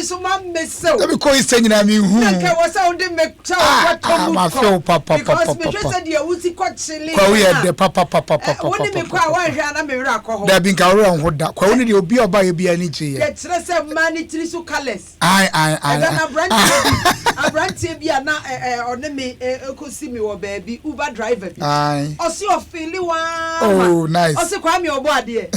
so man me so. Let me call you saying na me hu. Nka wo say wo de me cha ma feel papa. Because me say de wuti kwa chile. Kwa we de papa. Wo ni me kwa wan hwa na me wura akọ ho. Da bi nka wura ho da. Kwa woni de obi oba ye bia ni chi ye. Ye kire say man ni tiri so colors. Ai. Na branch bia na one me ekosi me wo baby Uber driver bi. Ai. O si o feel wa. Oh, nice. O si kwa me obo ade.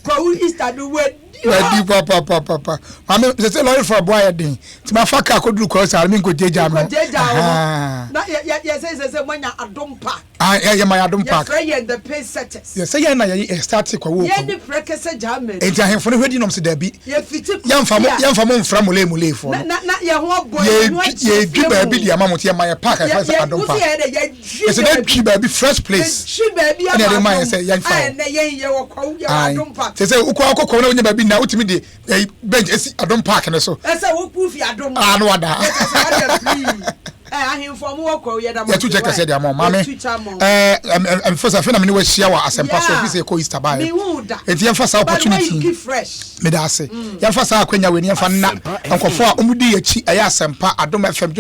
Kwa we Easter do we Ready, papa. Mama, say lawyer for a boy a day. To my fuck, I could do cause I mean, go jeja. Na yes, say when you adom park. Yeah, my adom park. Yes, the pay setters. Yes, say na static kwa wo. Yeah, the prekese jam. Enti ahemfo no hwedi nom se da bi. Ye fiti. Yamfa mo mfra mole fo. Na ye ho boy. Ye dwi ba bi dia mamot ye my park I find adom park. Yes, that dwi ba bi fresh place. Dwi ba bi am. Na dey say yamfa. Na ye wo kwa ye adom park. Say ukwa na wonya ba bi na utimi de bench esi adom park ne so. Say wo proof ya adom. No wada. Ahemfo mo wo kwa ye da mo. Ya tu check say dia mo mama. First I feel na me we share wa Asempa so fi say ko Easter ba. Enti yamfa sa opportunity. Me da say. Yamfa sa akwanya we ni yamfa na nkofo a omudi yachi eya Asempa Adom FM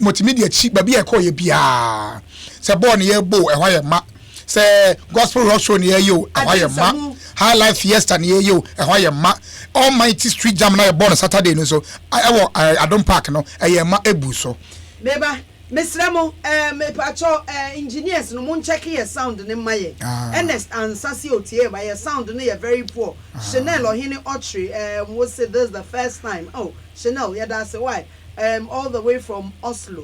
multimedia chi ba bi e ko ye bia. Se born ye bo e hwa ye ma. Se gospel rock show ni ye yo e hwa ye ma. High life fiesta ni ye yo e hwa ye ma. Almighty street jam na ye born Saturday no so. Adom park no e ye ma ebu so. Beba Mesremo me pacho engineers no mun check your sound ne maye. Ernest and Sassy Otie by your sound no you very poor. Chanel or Hini Otri we say this is the first time. Oh, Chanel, yeah that's why. All the way from Oslo,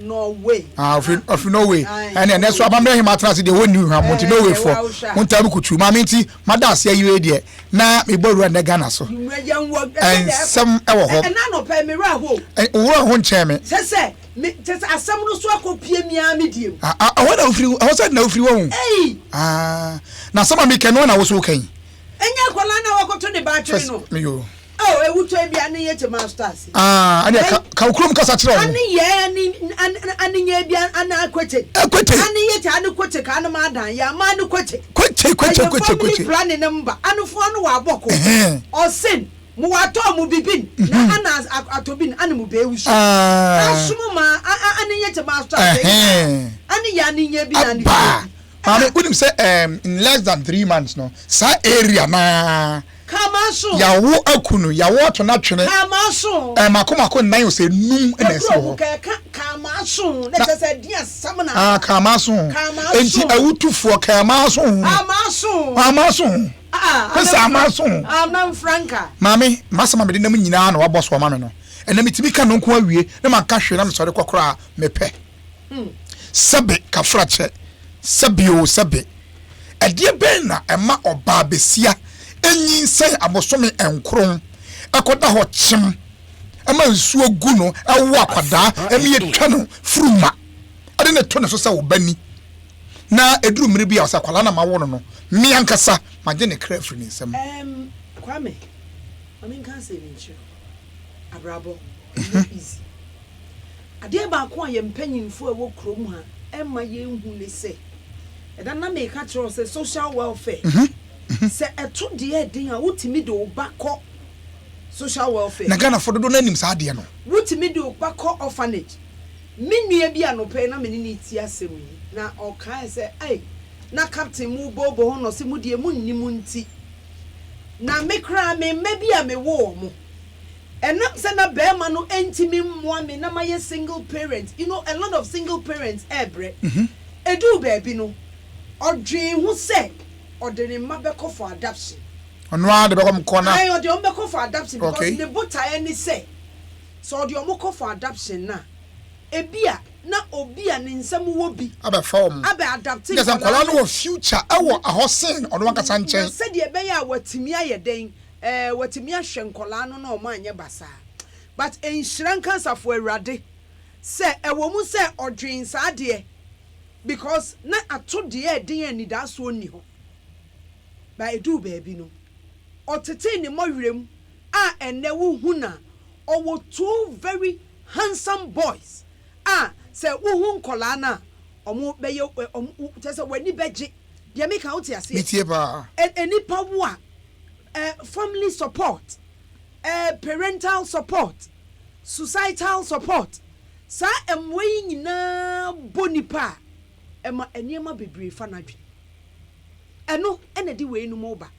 Norway. Of Norway. And then that's what I'm doing. Matrasi the one you have want to know way for. One time could you, Mammy? Madas, yeah, you idiot. Now, me boy run the Ghana so. And some our hope. And I don't pay me raho. And one chairman. Say, just as someone who swap up medium. I was no free one. Hey. Now some me can when I was okay. And you call on to the battery. No. Oh, I would try be an year to masters. And Kaukrum Casatro. And Yabian and I quitted. And yet I quit a kind of man, ya man quit. Quit planning number and for no boko or sin. Muato mu bibin na anas atobin animu be wusu. Asuma and yet a master. And yani ye bi and couldn't say in less than 3 months no. Sa area na Kamaso. Ya wo akunu, ya wo to na twene. Kamaso. Makoma nan yo se num na ese ho. Kamaso. Let us say dia samana. Kamaso. Enti awutufo Kamaso. Kamaso. Pesa Kamaso. Am Franca. Mami, masama me de nam nyina na wabɔ so ma me no. Ena mitimi ka no nko awie, na man ka hwe na me sɔre kokora mepe. Sebe ka frache. Sebe. Edie ben na ema oba besia. Enyin say abosome enkron akoda ho chim ama nsuo gu no ewo akwada emi etwa no fruma ade ne to ne so say obani na eduru mmiri bia osa kwala na mawo no mi ankasa maje ne kra firi nsem Kwame I can say ni abrabo easy ade ba ko ye mpanyinfo ewo krom ha emma ye hu ne say eda na me ka tro say social welfare se eto de edin a wutimi de obakọ social welfare na Ghana for do nanim sa de no wutimi de obakọ orphanage menua bi anope na menini ti asem yi na okan se ai na captain mu bobo ho no se mu de mu nnimu nti na mekra me mebi a me wo mo enam se na be ma no entimi mmoa me na maye single parent you know a lot of single parents ebre edu baby no odwen hu se ordering mabeko for adoption. Onwa de bekom kona. I or the ombeko for adoption because the buta any say. So the omoko for adoption na. Ebia na obia ni nsam wo bi. Aba form. Aba adopting. Yes, am kwala no future ewo ahosen ono wakasa nchen. Said ye be ya watimi ayeden watimi ahwe nkola no na o manye basa. But enhran cancer for awurade. Say ewo mu say odwen sa de because na ato de e den ani da so oni ho. By do baby no otete ni mawrem ene wo huna owo two very handsome boys say wo hu nkola na omo beye tese wani beje de me kan oti ase mitie ba enipa wo family support parental support, societal support. Sa emwe nyina bonipa ema eniema bebre fa na dwe. Eno ena di we no moba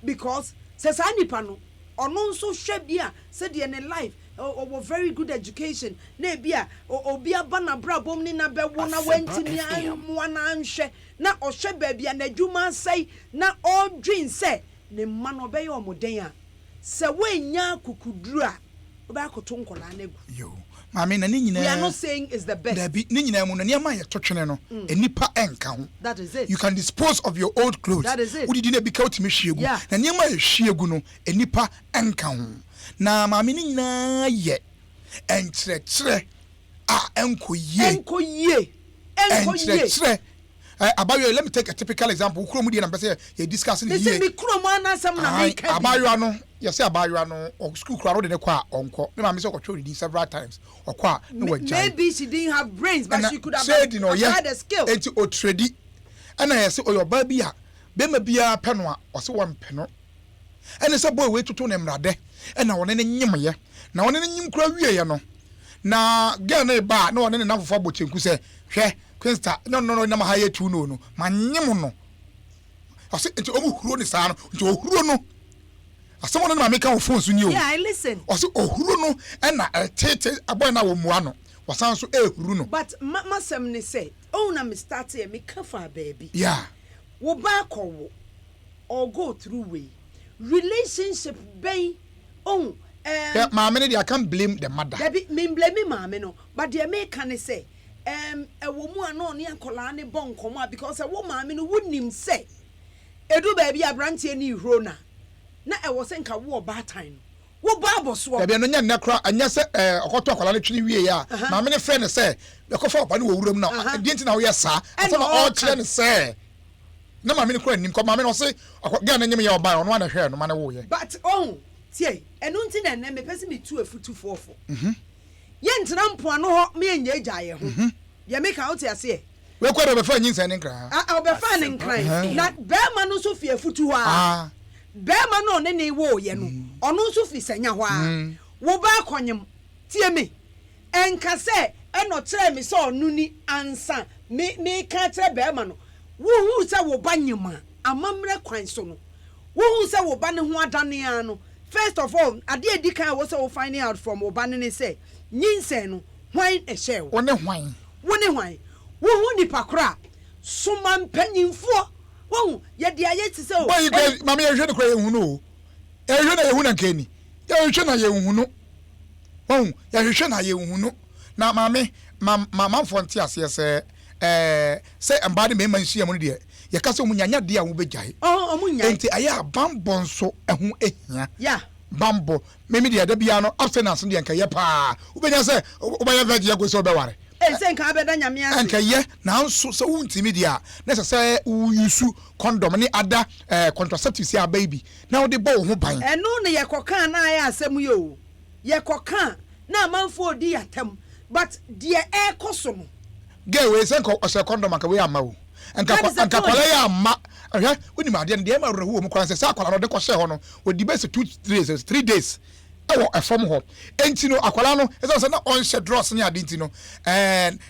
because se sa nipa no ono nso hwe bia se de ne life or very good education na bia obi aba na brabom ni na bewo na wantimi amwa na nhwe na ohwe ba bia na dwuma sai na all dream say ne ma no be yo moden a se wenya kukuduru a oba akoto nkola na egu yo mama na ni nyina we are not saying is the best da bi ni nyina mu na niam aye totwene no enipa enka ho. That is it. You can dispose of your old clothes. That is it. Udidi na bi ka otimi hwiegu na niam aye hwiegu no enipa enka ho na mama ni nyina ye enkyerɛkyerɛ a enkoye abayo, let me take a typical example. Ukuro mu di na mpese ye discussing here. This be kuro mu anasam na make abayo no, you say abayo no, o school kuro de ne kwa onko. Me ma me say ko twa several times. Okwa no wa jai. Maybe she didn't have brains, but she could have had a skill. Enti o trade. Ana ye say o your baby a be ma bia pe no a o se wan pe no. Ene say boy we tutu ne mrade. Ena wona ne nyim ye. Na wona ne nyim kura wie ye no. Na girl na ba na wona ne nafofo abochenku say hwe Quinsta, no, na mahaye tu no, manyem no. I say, into Ohuro ni sa no, into Ohuro no. Someone na make our phones you. Yeah, I listen. I say Ohuro no, and na tete aboy na wo muano. Wasan so Ohuro no. But masem ni say, oh na me start here, me kafa baby. Yeah. Wo back or go through way. Relationship bay, oh. Yeah, mama, I can't blame the mother. Debbie, me blame me, mama, no. But the American say. A woman no near Colane bon coma because a woman wouldn't him say. Edu baby a branch ni rona. Na I was saying a war bad time. What Bible swap? There be no necra and yes, a hot chocolate tree we are. My many friends say, the coffee up and room now. Didn't know yes, sir. And all children say. No, my mini queen, come my men say, I got any me or buy on one hair, no matter what. But oh, say, and until then, me person me 2 foot 2 4 4. Yen trampo no me enye gyaye ho ye make out ya se we kwere be fa nyinsa ne nkra a be fa ne nkran na be ma no so fie futu ho a be ma no ne wo ye no ono so fi sanya ho a wo ba akonyem tie me enka se eno kire me se onu ni ansa me ka kire be ma no wo hu se wo ba nyema amamre kwan so no wo hu se wo ba ne ho adane a no. First of all, ade edikan wo se wo finding out from wo ba ne say nyinse no hwan ehye wo ne hwan wo hu nipa kra soma mpanyimfo wo ye de aye ti se o boy mama ye hwe ne kra ye hu no e hwe na ye hu na nkani ye hwe na ye hu no wo ye hwe na ye hu no na mama fonti ase se say embody me man hia mo de ye ka se mu nyanya de a wo begyae omunya enti aye abambo nso ehu ehia yeah bambo memi de da bia no abstinence de nka ye pa ubenya se ubenya veg ye go so be ware se nka abeda nyame ase nka ye na nso se wuntimi dia na se uyusu condom ni ada contraceptives ya baby na wo de bo ho ban eno ne ye kokan na aye asem yo ye kokan na manfo odi yatam but de e koso no ge we se nka ose condom aka we ama wo nka kwala ya ama ahwa woni ma de ma rehu mu kwan se sa kwala no de ko hye ho no odi base 3 days ewo efom ho enti no akwala no e so na on hye dross ni ade enti no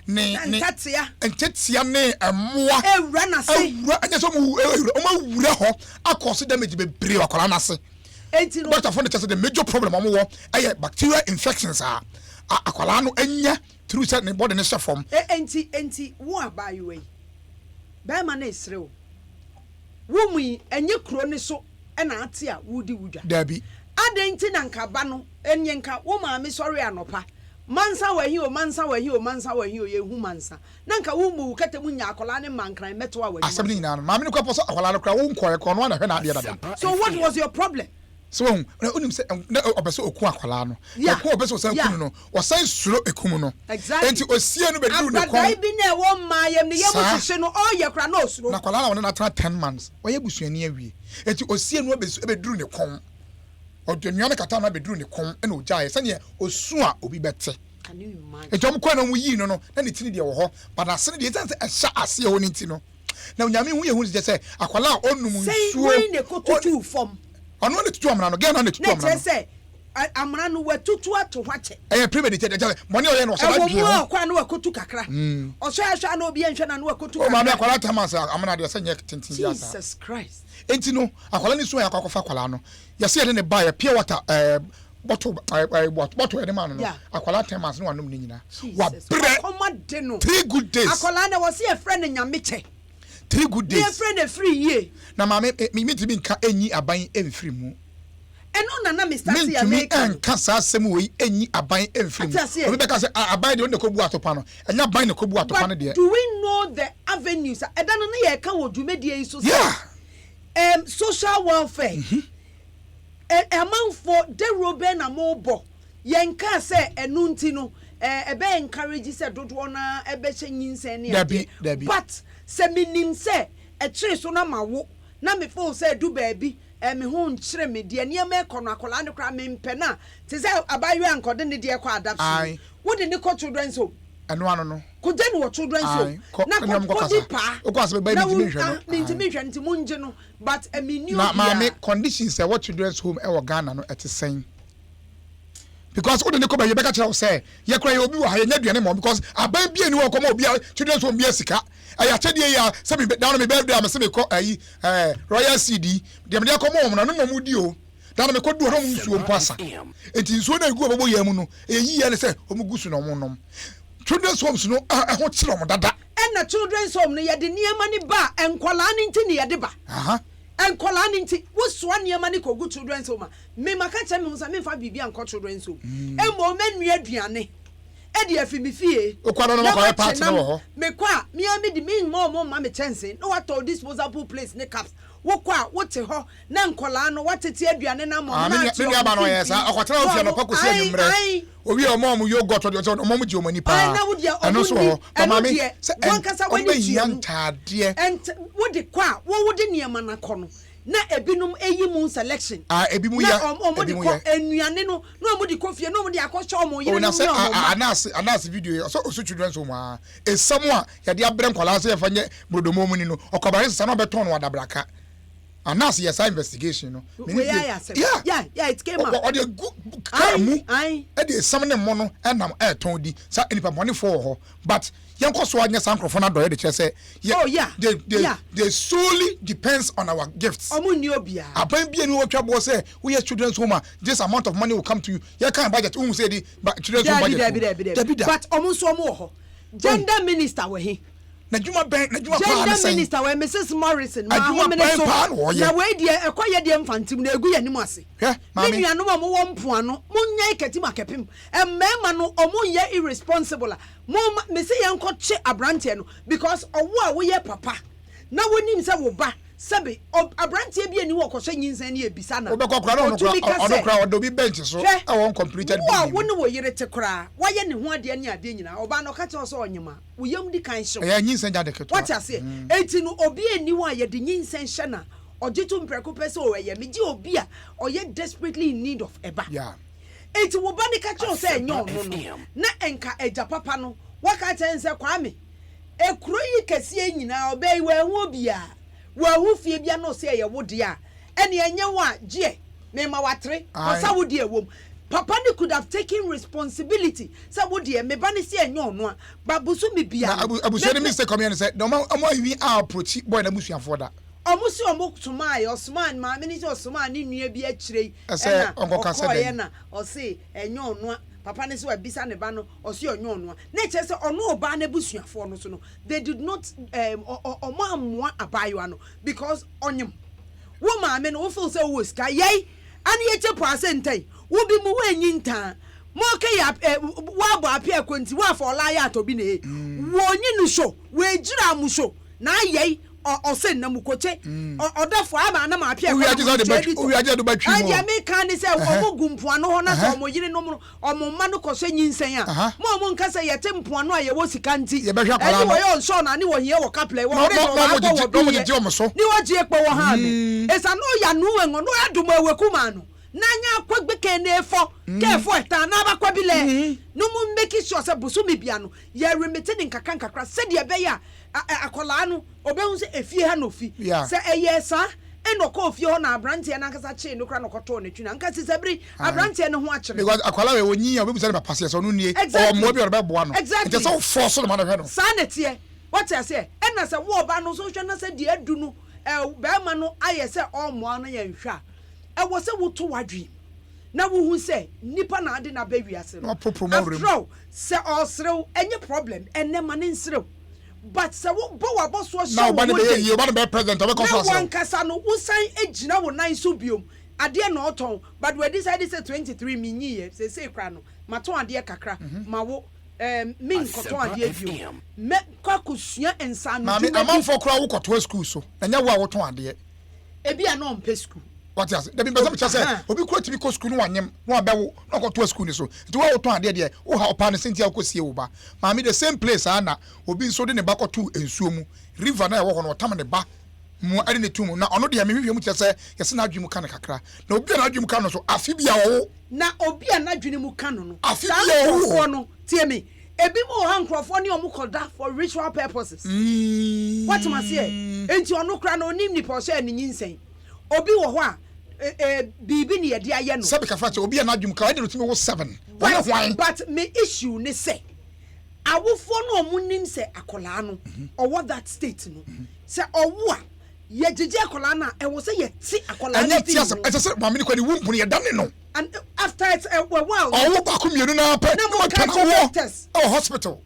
ne ntatia ne amoa ewura na se ewura anya so mu o ma wura ho akose damage be bre akwala na se enti no doctor for the major problem am wo eye bacterial infections akwala no anya through set ne body ne hye form enti wo abayo we ba ma na esrew wo mu enye kro ne so e na ate a wudi wudwa dabi adenti na nkaba no enye nka wo ma me sori anopa mansa wahi o ye hu mansa na nka wo mu kete mu nya akola ne mankran meto wa wahi asem ni na ma me ne kwapo so akola no kra wo nkoye ko no na hwe na ade dada so what was your problem so unim se obeso oku akola no oku obeso san kunu no wasan suro ekum no enti osie no beduru ne kon abadai bi na wo mayem ne yemu hye no o ye kra no suro na akola na wona na 10 months oye busuani awie enti osie no beduru ne kon odonua ne kata na beduru ne kon na ojaye sane osu a obi bete can you imagine enti omko na mu yi no na ne tini de wo ho bana sene de sense ehya ase ho ne ti no na onyame hu ye hu je se akola onum nsuo sei ne kotutu fom ono ne tutu amna no ge na ne tutu amna no say amra no watutu ato hwache premeditated money oye no so ba dwe ho kwa no wakotu kakra osha na obi enhwe na no wakotu kakra o ma me akwala tamas amna de sanye tintin ya sa Jesus Christ enti no akwala ni so ya akwafa akwala no ya se de ne ba ya pure water bottle ene man no akwala tamas no wanom ni nyina wa bre komade no 3 good days akwala na wo se e friend nyameche 3 good days e friend e free ye na ma me ti nka enyi aban emfiri mu eno na Mr. C America enka sa asem we enyi aban emfiri mu obi be ka say aban de on ko bu atopa no enya aban ne ko bu atopa no de do we know the avenues eda no na ye ka wo dwumedie yi so social welfare for the robe na mobo yenka say enu nti no ebe encourage say dodo na ebe hye nyinsen ne ade but se minim say e kire so na mawo na me feel say do baby me ho nkyere me de ne ma ekono akola ne kra me mpe na te say abayu ankode ne de ekọ adaption wo de ne ko children's home eno ano no ko de ne wo children's home na ko di pa o ko aso be me intimation nti munje no but me new na ma me conditions say what children's home e wo Ghana no etesen because what the come you better tell say ye kra obi wa ha ye nyaduane mo because aban bia ni wo come obi children's home bia sika aya chede ya say me down me birthday am say me ko ayi royal cd dem dey come mo na no mo di o down me ko du ho mo nsuo mpasa enti nsuo na egu obobo yam no eyi ya ne say o mo gusu no mo nom children's homes no ho kire mo dada and na children's home no ye de niema ni ba enkwala ni nti ni ye de ba enkola ni nti wo soa niema ni kogu children's home me maka che me nsa me fa bibia enko children's home emo menu aduane e de afi mi fie okwano no ko part na wo ho me kwa me am di me mo ma me chense no what disposable place ne caps wo kwa wo te ho na enkola no watete aduane na mo na me me aba no yesa akwatara ofia no pakosi anwumre owi o mo yogurt de o mo ji o mani pa eno so ho mama me se woni yi antade wo de kwa wo de niema na kono na ebinum eyi mu selection ebimu ya ebimu ya enuane no na mo di kofie no mo di akosho mo yire no anas video so children's home esamu ya de abrem kwala so ye fanye brodomo mu ni no okobare sesa no beton no adabraka anas yes investigation no yeah it came out o de kamu e de sam ne mo no enam eton di sa enipa money for ho but yanko so anya sankrofo na doye de kire say they solely depends on our gifts omunni obia aban bia ni wo twabo say we children's home this amount of money will come to you you can budget who say the children's home budget but omunso omo ho gender minister we he na juma pa gender minister we Mrs Morrison ma ho minister na we de ekoye de mfantim na egu yanim ase me nuanom mo wo mpoano munya iketim akepim emmema no omunye irresponsible mo me say yanko che abrante no because owo a wo ye papa na wonim se wo ba sebe abrante bia ni wo kwose nyinsan ni ebisa na obekokra no kra odobi bench so e won completed bi wo ne wo yire te kra wa ye ne ho ade ne ade nyina oba no ka che so onyema wo yam di kan hyew ya nyinsan jade keto what ase enti no obi eni wa ye de nyinsan hye na ojetu mpreko pese o ye meji obi a oye desperately in need of eba enti wo ba ne ka che so enyo no na enka eja papa no waka che nse kwame ekuro yi kese nyina obai wa hu bia wa hu fie bia no se ye wode a ene enye wa gie me ma watre osa wode ewom papa ni could have taken responsibility say wode me ba ne se enye ono a babusu me bia abusu ni mistake come here say no ma wi approach boy na busuafo da omusi omutuma ya osman ma me ni se osman ni nua bi akire na onkoka na o se enye ono papa ne se wa bisa ne ba no o se onye ono na che se ono oba na busuafo no so no they did not omamwa abayo no because onyem wo ma me no wo feel say wo ska yei ani ye chepo asentai wo bi mu wanyi nta mo ke ya wa bo apia kwenti wa for la ya to bi ne wo nyi no show we jira mu show na yei o se na mu koche odafo aba na ma apia we aje do batwi mo aja me kan ni se o gumpuano ho na so mo yire no mo o mo ma no koso nyinsen a mo nka se ye tempuano a ye wo sika nti e wo yo so na ni wo hie wo kaple wo re no mo je o mo so ni wo je pe wo ha me esa no ya nu engo no adum awekuma no nanya kwagbe ken efo kefo eta na abakwa bile no mu make sure se busu me bia no ye remete ni nkaka nkakra se de be ya akola no obehu se efie ha no fi se eye sa eno ko fie ho na abrante na nkasa che no kra no koto ne twina nka sisabri abrante ne ho akere because akwala we wonyi obi busa ne papa se so no nie o mo bi o be boa no nti so force no ma no hwe no sa na tie what I say ena se wo ba no so hwe na se de adu no be ma no aye se o mo no ye nhwa e wo se wo to wadwi na wo hu se nipa na ade na ba wiase no afro se o serew enye problem enne ma ne nserew but se wo bo wa boso so now ba ne be ye ba ne be president o be conference na wan kasa no wo san ejina wo nan so biom ade na oton but we decide say 23 minyi ye se kra no maton ade kakra ma wo min koton ade biom me kwakusua ensa no ma amanfo kra wo koto school so enya wo a wo ton ade ebi a no mpe school what is that? There be some chance. Obi kro tibi ko school no wanyem no abewo no ko to school ni so. Nti wo to ade de wo ha opa ne sentia ko sie wo ba. Ma me the same place ana obi nso de ne ba ko to ensuo mu. River na e wo ho no tam ne ba. Mu ade ne tum na ono de ya me hwehwe mu chese yese na adwemu ka ne kakra. Na obi na adwemu ka no so afi bia wo. Na obi na adwene mu ka no no. Afi bia wo no tie me. Ebi mo ha nkrofo ne omu koda for ritual purposes. What am I say? Enti ono kra na onim ni po so ani nyinsen. Obi wo ho a bibi ni yede aye no sabe ka frache obi na adwum ka ade no timi wo 7 but me issue ne say awofo no omunim say akola no owo that state no say owo a ye jeje akola na e wo say ye ti akola na ti ase say ma me ni kwani wumpu ne ye dane no and after it well owo ba ko mienu na pa no ka wo oh hospital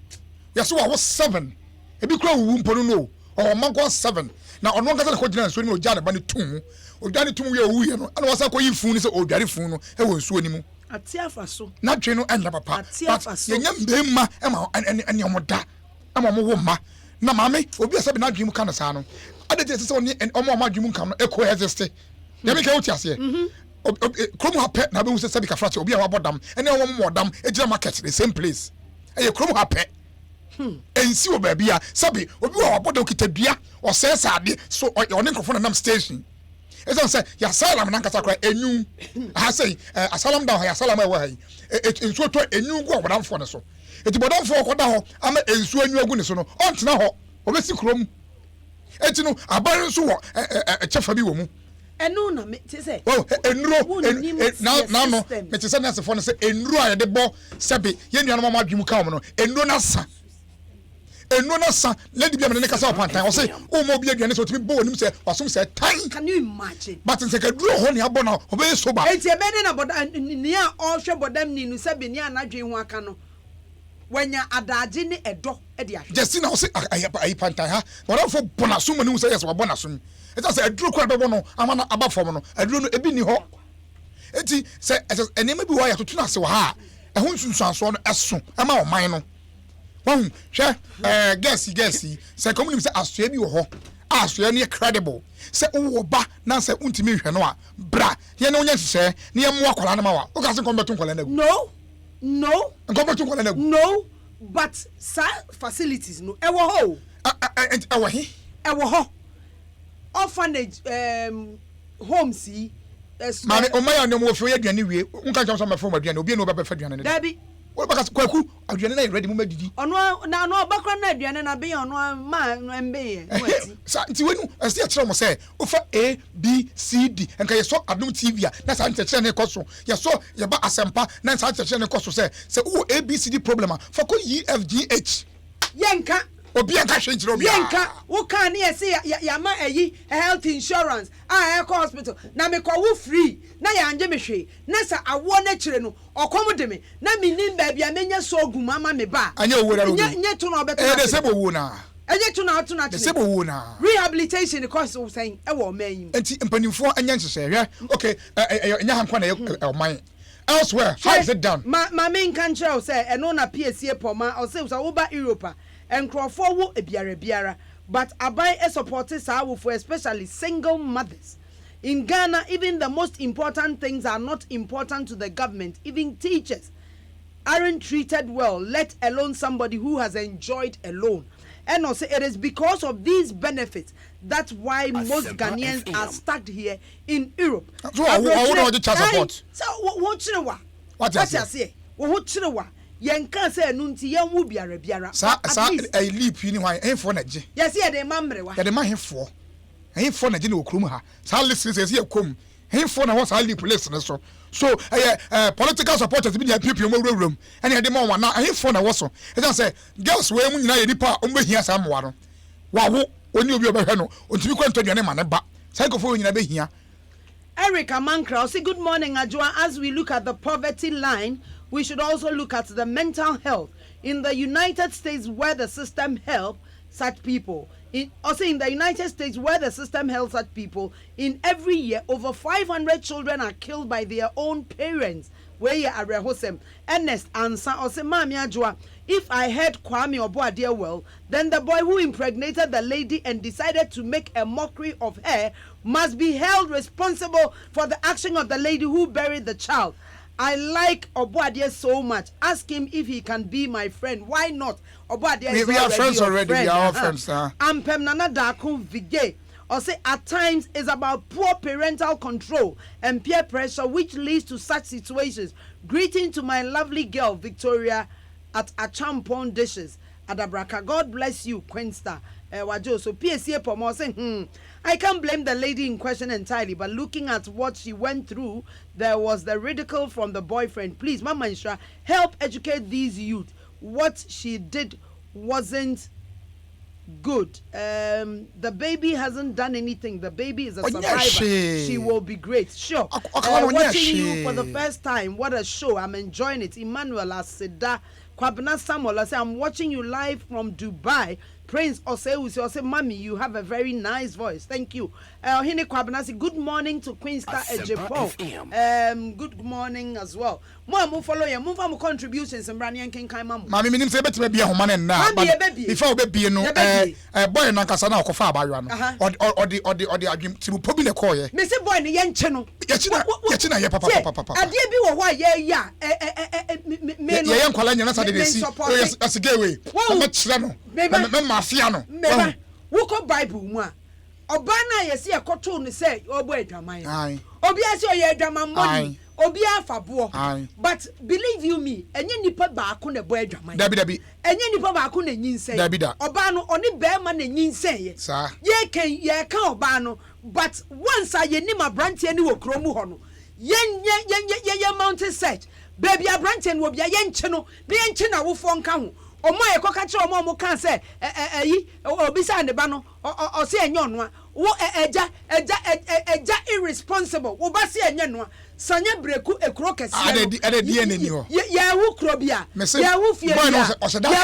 yes wo 7 e bi kura wumpu no o manko 7 na ono ngasa ko gina nsuo ni o jana ba ne tum o jana tum ye wu ye no ana wasa ko yi fun ni se o dware fun no e wo nsuo ni mu ati afaso na dwe no enda papa ye nya mbemma e ma ene omoda ama mo wo ma na maame obi asa bi na dwe mu ka no sa no adete se oni omo ma dwe mu ka no e ko exist ya me ka wuti ase krom ha pet na be wu se sabi ka frate obi a wa bodam ene omo mo bodam e gira market the same place e krom ha pet ensi o baby a sabi obi wa bodo kitadua o se saade so oni nkofo na nam station ezo say ya salam na nkasa kra enyu ha say asalam da ya salam wa hai ensu to enyu gu obodamfo ne so eti bodamfo ko da ho ama ensu enyu agu ne so no ontena ho obesi krom eti no aban nso wo chefa bi wo mu enu na me te say oh enuro na no me te say na se fo no say enuro a ye de bo sabi ye nuanu ma adwum ka mo no enuro na sa eno na sa lady bia me ne kasa opantan o say o mo bia aduane so timi bo onim say wasom say tan can you imagine but nse ka duro ho ne abo na o be so ba enti e be ne na boda ni a o hwe bodam ni nu sabe ni anadwen ho aka no wanya adaje ne edo e de ahwe just na o say ayi pantan ha wora fo bona so mani say yes wa bona so e ta say aduro kwa be bo no ama na aba fom no aduro no ebi ni ho enti say enema bi wa ya totu na se wa ha e ho nsunsuanso no eso ama o man no hwe guess say community say asoe bi wo ho asoe no credible say wo ba na say untimi hwe no a bra ye na onya hye na ye mo akwala na ma wa o ka se kombeto nkwala na gu no kombeto nkwala na gu no but facilities no e wo ho e wo ho orphanage homes yi mami o ma ya no mo fi ye duane wie nka ncha so ma fo ma duane obi no ba fa duane ne dabi o ba ka kwaku aduane na ready mo madidi ono na no bakra na aduane na be ono ma mbe ye wati sa nti wenu ase a kire mo say o fa A B C D enka ye so adum TV a na sa nche ne koso ye so ye ba asempa na sa nche ne koso say o A B C D problem a fa ko E F G H yenka obi anka hwe njiro obi yenka wo kan ne say ya ma ayi health insurance a hospital na me ko wo free na ya anje me hwe na sa awo na kire no okom de me na me nim ba bia menya so ogum ama me ba anya owo ra nye to na obeto de sebo wo na enye to na de sebo wo na rehabilitation course wo saying e wo man enti mpanimfo anya nhese hwe okay enya hankwa na e man elsewhere how is it done ma me kan kire say eno na PSA poma o say wo ba Europe enkrofo wo biara but abai supported for especially single mothers in Ghana. Even the most important things are not important to the government. Even teachers aren't treated well, let alone somebody who has enjoyed a loan. And also it is because of these benefits that's why most Ghanaians FM are stuck here in Europe. So I want to child support. So what you know what I say what you know yenka say no nti yenwu biara sa leap ni hwan enfo na je yes ye de mamre wa ye de ma hefo He phone na jini okrum ha. Sa listen say e kom. He phone na what all police na so. So political supporters be dey people mo room. And he dey mo wan na he phone na wo so. E just say girls we mu nyina ye nipa o mo hia sa mo no. Wa wo oni obi obehwe no. Ontimi kwento duane ma ne ba. Sai ko fo nyina be hia. Eric Amankra, say good morning, Ajua. As we look at the poverty line, we should also look at the mental health. In the United States, where the system helps such people, in the United States, where the system helps such people, in every year, over 500 children are killed by their own parents. Where you are Rehosem, Ernest answer or say, Mami Ajua, if I heard Kwame Obuadia well, then the boy who impregnated the lady and decided to make a mockery of her must be held responsible for the action of the lady who buried the child. I like Obuadia so much. Ask him if he can be my friend. Why not? Obuadia is we are friends already. Friend. We are all friends. Ampem Nana Daku Vige. Or say at times it's about poor parental control and peer pressure which leads to such situations. Greeting to my lovely girl Victoria at Achampon Dishes. Adabraka, God bless you, Queensta. Wajo, so PSA Pomo saying, I can't blame the lady in question entirely, but looking at what she went through, there was the ridicule from the boyfriend. Please, Mama Isha, help educate these youth. What she did wasn't good. The baby hasn't done anything. The baby is a survivor. She will be great. Sure. Watching you for the first time. What a show. I'm enjoying it. Emmanuel Aseda Kwabena Samuel, I say I'm watching you live from Dubai. Prince Oseusi, I say, Mommy, you have a very nice voice. Thank you. Hine Kwabena say, good morning to Queensta Ejepo. Good morning as well. Mo follow you. Mo for contributions and Brani and King Kaimam. Mami minim say beti be ahoma na but before we be no boy na kasa na okofa abayo no odi adwem tibu pobi na call ye. Me say boy ne ye nche no. Ye na ye papa. Ade bi wo ho ye ya me no. Ye nkwala nyana sa de si. Asige we. Ma kire no. Me mafia no. Wo ko Bible mu a. Oba na ye se ekoto no say obo adwaman. Obi ase oye adwaman money. Obi afabo. But believe you me, enye nipa baako na bo adwaman. Dabi. Enye nipa baako na nyinsen. Dabi da. Oba no oni beema na nyinsen ye. Sa. Ye kan oba no, but once ye ni ma branch ani wo kromu ho no. Ye mountain search. Baby a branch ani wo bia ye nche no, na ye nche na wo fo nka ho. Omo ye koka kire omo kan say obi sa ne ba no o se enye ono a wo eja irresponsible wo ba se enye no a sanya breku ekuro kese ade die nani ho ya wu kuro bia ya wu fie bia ya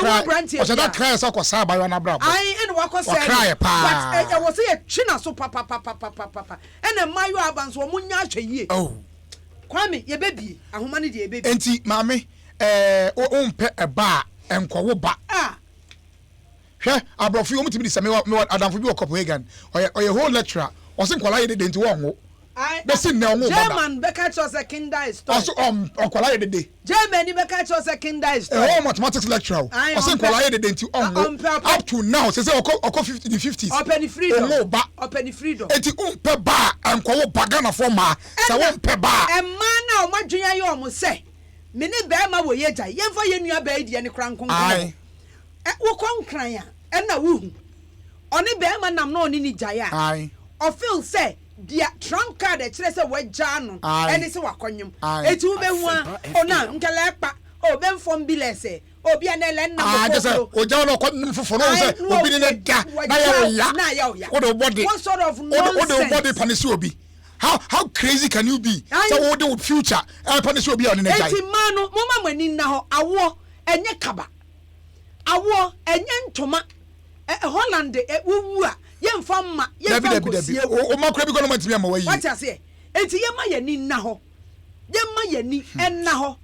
wu branch o se da cry so kwasa ba yo na bra ai ene wa kwasa but e wo se ye twina so papa ene mayo abanso wo munya ahwe yie Kwame ye bebi ahoma ne de ye bebi enti maame o mpe eba enkowo ba hwe abrofi omu timi disame adamfo bi Copenhagen oye whole lecturer o se nkwala ye de nti wo ho be sin na wo ba German beka cho se kinder is story also nkwala ye de German beka cho se kinder is story mathematics lecturer o se nkwala ye de nti up to now se oko 50 the 50s open freedom wo ba open freedom enti umpe ba enkowo ba Ghana for ma se wo mpe ba e ma na o madwenya ye o mo se me ne be ma wo ye gya ye mfa ye nua ba die ne krankonkon wo konkran ya e na wo hu oni be ma nam na oni ni gya ya o feel say dia trump card e kire say wagya no ene se wakonyem eti wo be hu a ona nkele pa o be mfom bi lese obi anele na mo ko o ja no ko fofo no say obi ni ne da na ya wo do body what sort of nonsense wo do body panisi obi how crazy can you be so wo do future punish obi on ne jai eti manu mo ma mani na ho awo enye kaba awo enye ntoma Holland wuwu a ye mfa ma ye mfa kosie o makura bi ko no matimi amawayi what you say enti ye ma ye ni na ho ye ma ye ni enna ho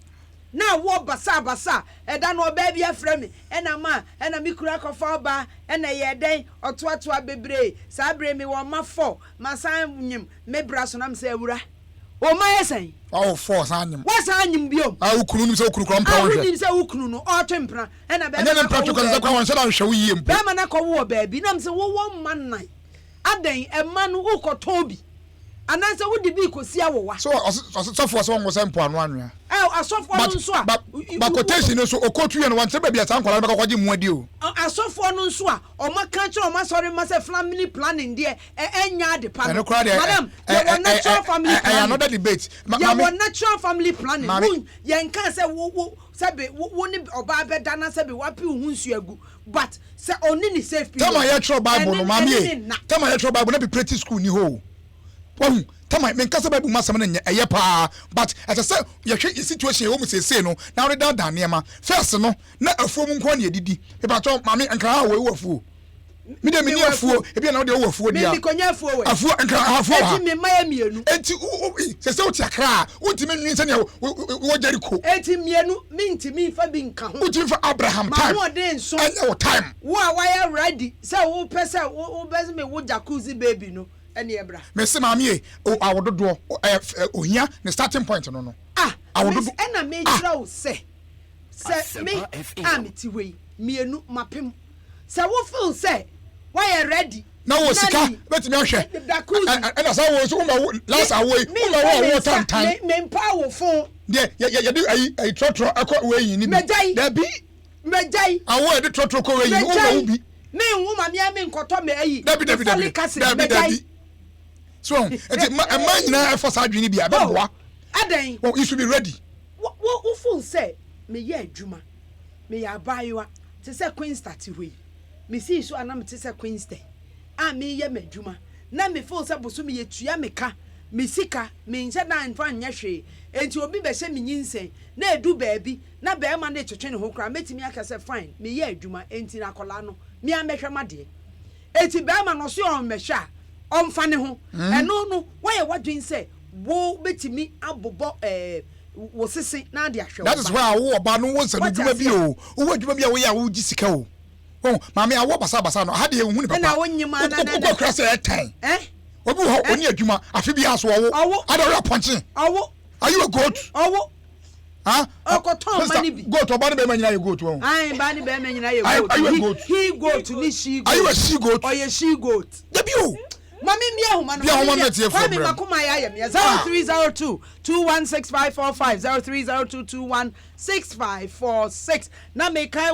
na wo basa eda no ba bia frɛ me ena mi kura kofa ba ena ye den otoato abebre sa bre me wo ma4 masan nyim me bra so na me say awura o ma yesen oh force anyim wa sa anyim biom ukunu nim se ukunu kro mpa wo hwe nim se ukunu no o twempra ena ba ena mpa to kan se kwa wonse da hwe wo yie mpo ba ma na ko wo ba bi na me se wo man nan adan e ma no ukoton bi ananse wo di bi kosi awowa so sofo so ngo sempo anu anua asofo no nso a ba quotation no so okotu ye no wan sebe bia san kwala bekakwaje muadi o asofo no nso a o maka che o masori ma se family planning de enya de pa madam natural family planning another debate natural family planning yen kan se wo sebe wo ni oba beda na sebe wapi hu nsu agu but se oni ni safe people tama ya tro bible no mami tama ya tro bible na be practice school ni ho won tama men kasa bible masam na eye pa but as I say ye hwe situation wo mu sese no na we da dan niam first no na afuo mu nko na edidi e ba to mami nkra ha wo afuo mi de mi ni afuo e bia na de wo afuo dia mi konya afuo we afuo nkra afuo ha enti me maye mienu enti sese wo ti akra wo ti me nwi nse ne wo Jericho enti mienu mi nti mi fa bi nka ho wo ti fa Abraham time ma wo de nso wo time wo a wire ready say wo pese wo bese me wo jacuzzi baby no ene ebra me se mami e awododo ohia ne starting point no awododo ena me kira wo se me amiti we mienu mapem se wo feel say why ready na wo sika betimi ahwe ena sa wo so wo last away wo tantan me mpa wo fon ye do ai trotro akọ we yin ni da bi mejai awo de trotro ko we yin wo bi me hu ma me nkoto me ayi da bi so enti ma nyina efo sa adwini bia be boa adan well you should be ready wo feel say me ye adwuma me ya bayiwa te say queen start we me see so anam te say queen stay me ye madwuma na me feel say boso me yetua me ka me sika me nse na nfa nya hwe enti obi be hye me nyinsen na edu baabi na be ma na twetwe ne ho kra metimi aka say fine me ye adwuma enti na kola no me amehwe made enti be ma no so on mehwa on fa ne ho eno no why wadwen say wo betimi abobo wo sisi na de ahwe that is why wo oba no wo nsa dwuma bi o wo adwuma bi a wo ya wo gi sika o mami awo basa no hade ehun ni papa na wonyima na ko kra say etan obi ho oni adwuma afi bi aso wo adore ponche owo are you a goat owo okoton mani bi goat oba ne be manyina ye goat wo ai ba ne be manyina ye goat he goat ni she goat are you a she goat or ye she goat debi o mami mi ehuma no mami makoma ya yem 0302 216545 0302 216546 na me kai